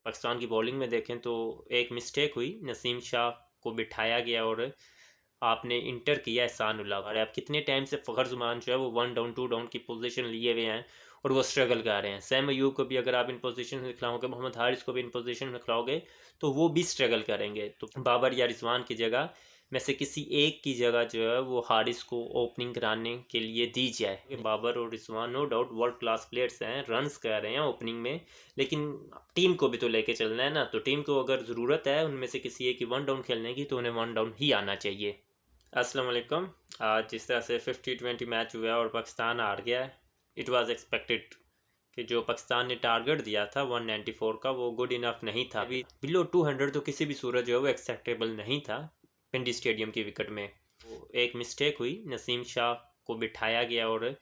पाकिस्तान की बॉलिंग में देखें तो एक मिस्टेक हुई, नसीम शाह को बिठाया गया और आपने इंटर किया एहसान उल्लाह। और आप कितने टाइम से फ़खर ज़ुमान जो है वो 1 डाउन 2 डाउन की पोजीशन लिए हुए हैं और वो स्ट्रगल कर रहे हैं। सैम अयूब को भी अगर आप इन पोजीशन में खिलाओगे, मोहम्मद हारिस को भी इन पोजीशन में खिलाओगे तो वो भी स्ट्रगल करेंगे। तो बाबर या रिजवान की जगह में से किसी एक की जगह जो है वो हारिस को ओपनिंग कराने के लिए दी जाए। बाबर और Rizwan no doubt world class players हैं, रन्स कर रहे हैं ओपनिंग में, लेकिन टीम को भी तो लेके चलना है ना। तो टीम को अगर ज़रूरत है उनमें से किसी एक की 1 डाउन खेलने की तो उन्हें 1 डाउन ही आना चाहिए। अस्सलाम वालेकुम। आज जिस तरह से 50-20 मैच हुआ और पाकिस्तान हार गया है, इट वाज एक्सपेक्टेड कि जो पाकिस्तान ने टारगेट दिया था 194 का वो गुड इनफ नहीं था। अभी बिलो 200 तो किसी भी सूरत जो है वो एक्सेप्टेबल नहीं था पिंडी स्टेडियम की विकेट में। वो एक मिस्टेक हुई, नसीम शाह को बिठाया गया और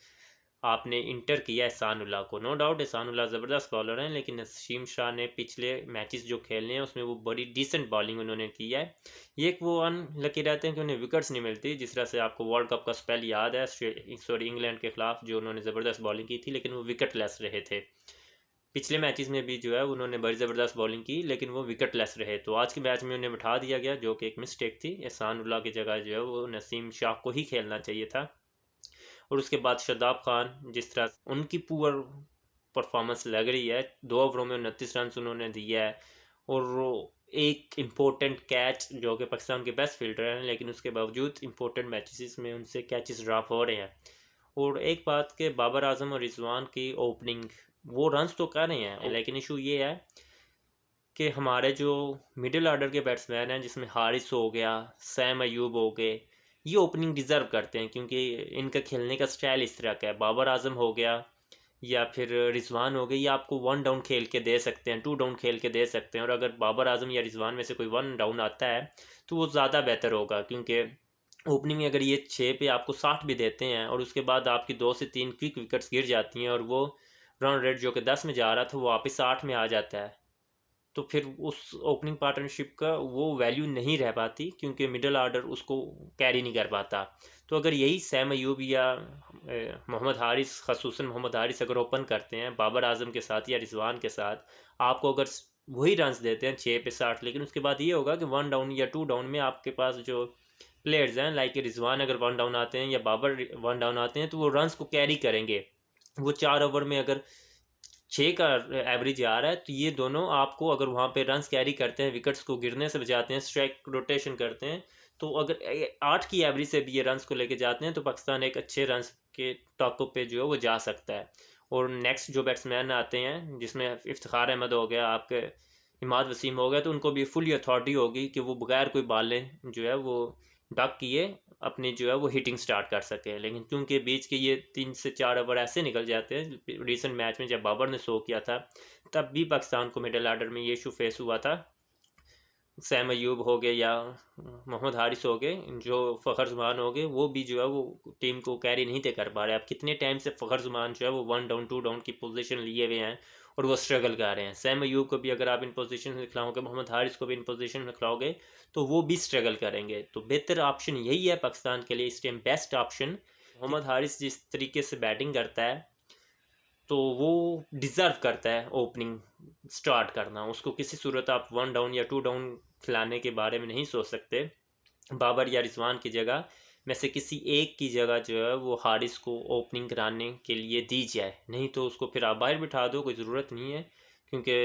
आपने इंटर किया एहसानुल्लाह को। नो डाउट एहसानुल्लाह ज़बरदस्त बॉलर हैं, लेकिन नसीम शाह ने पिछले मैचेस जो खेलने हैं उसमें वो बड़ी डिसेंट बॉलिंग उन्होंने की है। ये एक वो अनलकी रहते हैं कि उन्हें विकेट्स नहीं मिलती, जिस तरह से आपको वर्ल्ड कप का स्पेल याद है सॉरी इंग्लैंड के खिलाफ जो उन्होंने ज़बरदस्त बॉलिंग की थी, लेकिन वो विकेट लेस रहे थे। पिछले मैचेस में भी जो है उन्होंने बड़ी ज़बरदस्त बॉलिंग की, लेकिन वो विकेट लेस रहे। तो आज के मैच में उन्हें बिठा दिया गया, जो कि एक मिस्टेक थी। एहसानुल्लाह की जगह जो है वो नसीम शाह को ही खेलना चाहिए था। और उसके बाद शादाब खान, जिस तरह उनकी पुअर परफॉर्मेंस लग रही है, 2 ओवरों में 29 रन उन्होंने दिया है और एक इम्पोर्टेंट कैच, जो कि पाकिस्तान के बेस्ट फील्डर हैं, लेकिन उसके बावजूद इम्पोर्टेंट मैचेस में उनसे कैचेस ड्रॉप हो रहे हैं। और एक बात के बाबर आजम और रिजवान की ओपनिंग, वो रन्स तो कर रहे हैं, लेकिन इशू ये है कि हमारे जो मिडिल ऑर्डर के बैट्समैन हैं, जिसमें हारिस हो गया, सैम अयूब हो गए, ये ओपनिंग डिज़र्व करते हैं क्योंकि इनका खेलने का स्टाइल इस तरह का है। बाबर आजम हो गया या फिर रिजवान हो गए, ये आपको 1 डाउन खेल के दे सकते हैं, 2 डाउन खेल के दे सकते हैं। और अगर बाबर आजम या रिजवान में से कोई 1 डाउन आता है तो वो ज़्यादा बेहतर होगा, क्योंकि ओपनिंग में अगर ये 6 पे आपको 60 भी देते हैं और उसके बाद आपकी 2 से 3 क्विक विकेट्स गिर जाती हैं और वो रन रेट जो कि 10 में जा रहा था वो वापस 8 में आ जाता है, तो फिर उस ओपनिंग पार्टनरशिप का वो वैल्यू नहीं रह पाती, क्योंकि मिडल ऑर्डर उसको कैरी नहीं कर पाता। तो अगर यही सैम अयूब या मोहम्मद हारिस, खसूसन मोहम्मद हारिस अगर ओपन करते हैं बाबर आजम के साथ या रिजवान के साथ, आपको अगर वही रन्स देते हैं 6 पे 60, लेकिन उसके बाद ये होगा कि 1 डाउन या 2 डाउन में आपके पास जो प्लेयर्स हैं, लाइक रिजवान अगर 1 डाउन आते हैं या बाबर 1 डाउन आते हैं, तो वो रन्स को कैरी करेंगे। वो 4 ओवर में अगर 6 का एवरेज आ रहा है, तो ये दोनों आपको अगर वहाँ पे रन्स कैरी करते हैं, विकेट्स को गिरने से बचाते हैं, स्ट्राइक रोटेशन करते हैं, तो अगर 8 की एवरेज से भी ये रन्स को लेके जाते हैं तो पाकिस्तान एक अच्छे रन्स के टॉप पे जो है वो जा सकता है। और नेक्स्ट जो बैट्समैन आते हैं, जिसमें इफ्तिखार अहमद हो गया, आपके इमाद वसीम हो गया, तो उनको भी फुल अथॉरिटी होगी कि वो बगैर कोई बालें जो है वो डक किए अपनी जो है वो हिटिंग स्टार्ट कर सके। लेकिन क्योंकि बीच के ये 3 से 4 ओवर ऐसे निकल जाते हैं, रिसेंट मैच में जब बाबर ने शो किया था तब भी पाकिस्तान को मिडिल ऑर्डर में ये इशू फेस हुआ था। सैम अयूब हो गए या मोहम्मद हारिस हो गए, जो फ़खर ज़ुमान हो गए, वो भी जो है वो टीम को कैरी नहीं थे कर पा रहे। अब कितने टाइम से फ़खर ज़ुमान जो है वो 1 डाउन 2 डाउन की पोजीशन लिए हुए हैं और वो स्ट्रगल कर रहे हैं। सैम अयूब को भी अगर आप इन पोजीशन में खिलाओगे, मोहम्मद हारिस को भी इन पोजीशन में खिलाओगे, तो वो भी स्ट्रगल करेंगे। तो बेहतर ऑप्शन यही है पाकिस्तान के लिए इस time, best option. Mohammad Haris जिस तरीके से बैटिंग करता है तो वो डिज़र्व करता है ओपनिंग स्टार्ट करना। उसको किसी सूरत आप 1 डाउन या 2 डाउन खिलाने के बारे में नहीं सोच सकते। बाबर या रिजवान की जगह में से किसी एक की जगह जो है वो हारिस को ओपनिंग कराने के लिए दी जाए, नहीं तो उसको फिर आप बाहर बिठा दो, कोई ज़रूरत नहीं है। क्योंकि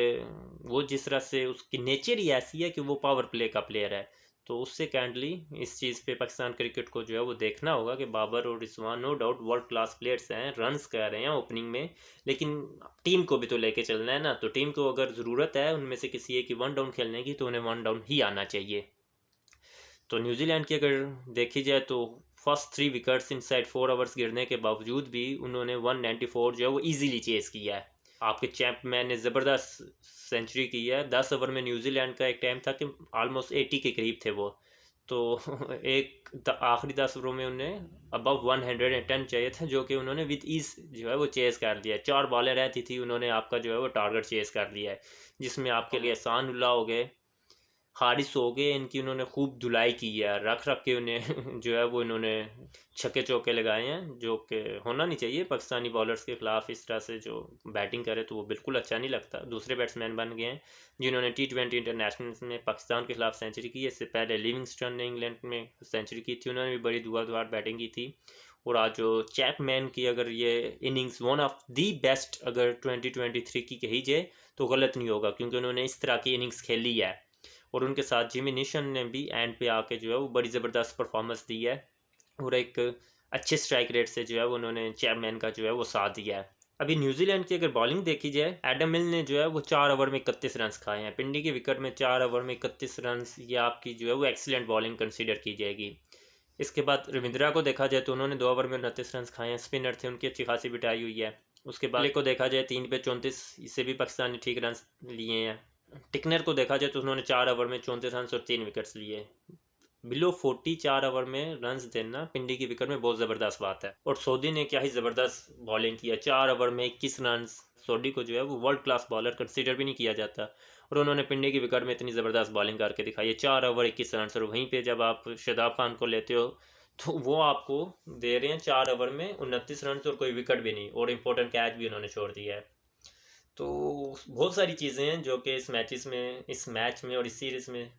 वो जिस तरह से उसकी नेचर ही ऐसी है कि वो पावर प्ले का प्लेयर है। तो उससे काइंडली इस चीज़ पे पाकिस्तान क्रिकेट को जो है वो देखना होगा कि बाबर और Rizwan no doubt world class players हैं, रन्स कर रहे हैं ओपनिंग में, लेकिन टीम को भी तो लेके चलना है ना। तो टीम को अगर ज़रूरत है उनमें से किसी एक की 1 डाउन खेलने की तो उन्हें 1 डाउन ही आना चाहिए। तो न्यूजीलैंड की अगर देखी जाए तो फर्स्ट 3 विकेट्स इनसाइड 4 ओवर्स गिरने के बावजूद भी उन्होंने 194 जो है वो इजीली चेस किया है। आपके चैंपमैन ने ज़बरदस्त सेंचुरी की है। 10 ओवर में न्यूजीलैंड का एक टाइम था कि ऑलमोस्ट 80 के करीब थे वो। तो एक आखिरी 10 ओवरों में उन्हें अबव 110 चाहिए था, जो कि उन्होंने विद ईज जो है वो चेस कर लिया। 4 बॉलें रहती थी, उन्होंने आपका जो है वो टारगेट चेस कर लिया है, जिसमें आपके लिए एहसान उल्लाह हो गए, हारिस हो गए, इनकी उन्होंने खूब धुलाई की है, रख रख के उन्हें जो है वो इन्होंने छक्के चौके लगाए हैं, जो कि होना नहीं चाहिए। पाकिस्तानी बॉलर्स के खिलाफ इस तरह से जो बैटिंग करे तो वो बिल्कुल अच्छा नहीं लगता। दूसरे बैट्समैन बन गए हैं जिन्होंने T20 इंटरनेशनल में पाकिस्तान के खिलाफ सेंचुरी की है। इससे पहले लिविंगस्टन ने इंग्लैंड में सेंचुरी की थी, उन्होंने भी बड़ी धुआंधार बैटिंग की थी। और आज जो चैपमैन की अगर ये innings one of the best अगर 2023 की कही जाए तो गलत नहीं होगा, क्योंकि उन्होंने इस तरह की इनिंग्स खेली है। और उनके साथ जिमी निशन ने भी एंड पे आके जो है वो बड़ी ज़बरदस्त परफॉर्मेंस दी है, और एक अच्छे स्ट्राइक रेट से जो है वो उन्होंने चैपमैन का जो है वो साथ दिया है। अभी न्यूजीलैंड की अगर बॉलिंग देखी जाए, एडम मिल ने जो है वो 4 ओवर में 31 रन खाए हैं। पिंडी की विकेट में 4 ओवर में 31 रन, ये आपकी जो है वो एक्सीलेंट बॉलिंग कंसीडर की जाएगी। इसके बाद रविंद्रा को देखा जाए तो उन्होंने 2 ओवर में 29 रन खाए हैं, स्पिनर थे, उनकी अच्छी खासी बिटाई हुई है। उसके बाद को देखा जाए 3 पे 34, इससे भी पाकिस्तान ने ठीक रन लिए हैं। टिकनर को देखा जाए तो उन्होंने 4 ओवर में 34 रन और 3 विकेट्स लिए। बिलो 40 4 ओवर में रन देना पिंडी की विकेट में बहुत ज़बरदस्त बात है। और सऊदी ने क्या ही ज़बरदस्त बॉलिंग किया, 4 ओवर में 21 रन। सऊदी को जो है वो वर्ल्ड क्लास बॉलर कंसीडर भी नहीं किया जाता, और उन्होंने पिंडी की विकेट में इतनी ज़बरदस्त बॉलिंग करके दिखाई है, 4 ओवर 21 रन। और वहीं पे जब आप शादाब खान को लेते हो तो वो आपको दे रहे हैं 4 ओवर में 29 रन और कोई विकेट भी नहीं, और इम्पोर्टेंट कैच भी उन्होंने छोड़ दिया है। तो बहुत सारी चीज़ें हैं जो कि इस मैच में और इस सीरीज़ में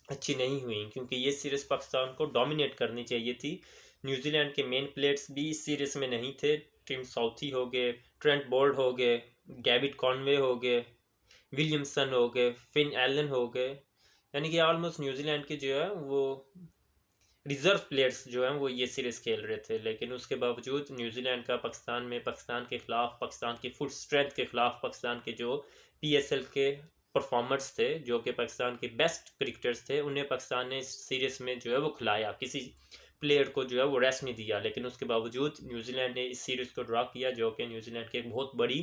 अच्छी नहीं हुई, क्योंकि ये सीरीज़ पाकिस्तान को डोमिनेट करनी चाहिए थी। न्यूजीलैंड के मेन प्लेयर्स भी इस सीरीज़ में नहीं थे। टिम साउथी हो गए, ट्रेंट बोल्ट हो गए, डेविड कॉनवे हो गए, विलियमसन हो गए, फिन एलन हो गए, यानी कि ऑलमोस्ट न्यूजीलैंड के जो है वो रिजर्व प्लेयर्स जो हैं वो ये सीरीज़ खेल रहे थे। लेकिन उसके बावजूद न्यूजीलैंड का पाकिस्तान के खिलाफ, पाकिस्तान की फुल स्ट्रेंथ के खिलाफ, पाकिस्तान के जो PSL के परफॉर्मर्स थे, जो कि पाकिस्तान के बेस्ट क्रिकेटर्स थे, उन्हें पाकिस्तान ने इस सीरीज़ में जो है वो खिलाया, किसी प्लेयर को जो है वो रेस्ट नहीं दिया। लेकिन उसके बावजूद न्यूजीलैंड ने इस सीरीज़ को ड्रॉ किया, जो कि न्यूजीलैंड की एक बहुत बड़ी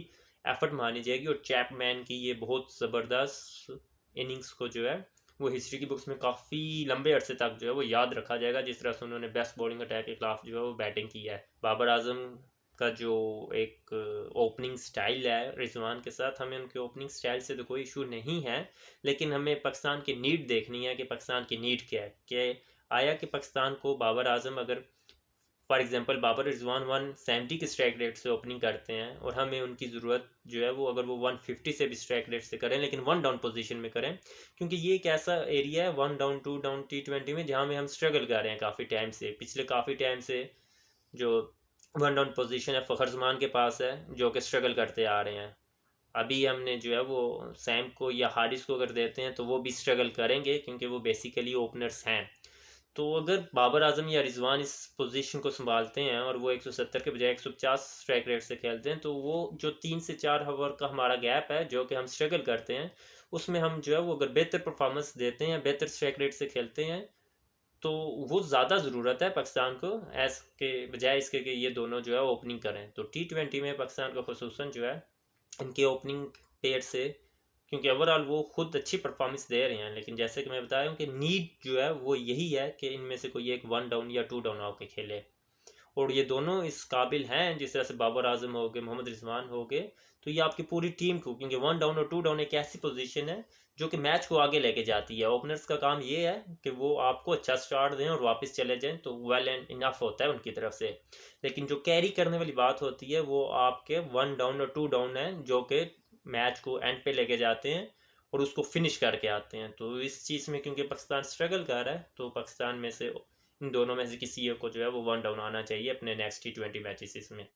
एफर्ट मानी जाएगी। और चैपमैन की ये बहुत ज़बरदस्त इनिंग्स को जो है वो हिस्ट्री की बुक्स में काफ़ी लंबे अरसे तक जो है वो याद रखा जाएगा, जिस तरह से उन्होंने बेस्ट बॉलिंग अटैक के खिलाफ जो है वो बैटिंग की है। बाबर आजम का जो एक ओपनिंग स्टाइल है रिजवान के साथ, हमें उनके ओपनिंग स्टाइल से तो कोई इशू नहीं है, लेकिन हमें पाकिस्तान की नीड देखनी है कि पाकिस्तान की नीड क्या है। कि आया कि पाकिस्तान को बाबर आजम अगर फॉर एग्जांपल बाबर रिजवान 170 के स्ट्राइक रेट से ओपनिंग करते हैं, और हमें उनकी ज़रूरत जो है वो अगर वो 150 से भी स्ट्राइक रेट से करें, लेकिन वन डाउन पोजीशन में करें, क्योंकि ये एक ऐसा एरिया है 1 डाउन 2 डाउन T20 में जहाँ में हम स्ट्रगल कर रहे हैं काफ़ी टाइम से, पिछले काफ़ी टाइम से। जो 1 डाउन पोजीशन है फ़खर जमान के पास है, जो कि स्ट्रगल करते आ रहे हैं। अभी हमने जो है वो सैम को या हारिस को अगर देते हैं तो वो भी स्ट्रगल करेंगे, क्योंकि वो बेसिकली ओपनर्स हैं। तो अगर बाबर आजम या रिजवान इस पोजीशन को संभालते हैं और वो 170 के बजाय 150 स्ट्राइक रेट से खेलते हैं, तो वो जो 3 से 4 ओवर का हमारा गैप है जो कि हम स्ट्रगल करते हैं, उसमें हम जो है वो अगर बेहतर परफॉर्मेंस देते हैं, बेहतर स्ट्राइक रेट से खेलते हैं, तो वो ज़्यादा ज़रूरत है पाकिस्तान को एस के बजाय इसके कि ये दोनों जो है ओपनिंग करें। तो T20 में पाकिस्तान को खसूसन जो है इनके ओपनिंग पेयर से, क्योंकि ओवरऑल वो खुद अच्छी परफॉर्मेंस दे रहे हैं, लेकिन जैसे कि मैं बता रहा हूँ कि नीड जो है वो यही है कि इनमें से कोई एक 1 डाउन या 2 डाउन आके खेले। और ये दोनों इस काबिल हैं, जिस तरह से बाबर आजम हो गए, मोहम्मद रिजवान हो गए, तो ये आपकी पूरी टीम को, क्योंकि 1 डाउन और 2 डाउन एक ऐसी पोजीशन है जो कि मैच को आगे लेके जाती है। ओपनर्स का काम ये है कि वो आपको अच्छा स्टार्ट दें और वापस चले जाएं, तो वेल एंड इनफ होता है उनकी तरफ से। लेकिन जो कैरी करने वाली बात होती है वो आपके 1 डाउन और 2 डाउन है, जो कि मैच को एंड पे लेके जाते हैं और उसको फिनिश करके आते हैं। तो इस चीज़ में क्योंकि पाकिस्तान स्ट्रगल कर रहा है, तो पाकिस्तान में से इन दोनों में से किसी एक को जो है वो 1 डाउन आना चाहिए अपने नेक्स्ट T20 मैचेस में।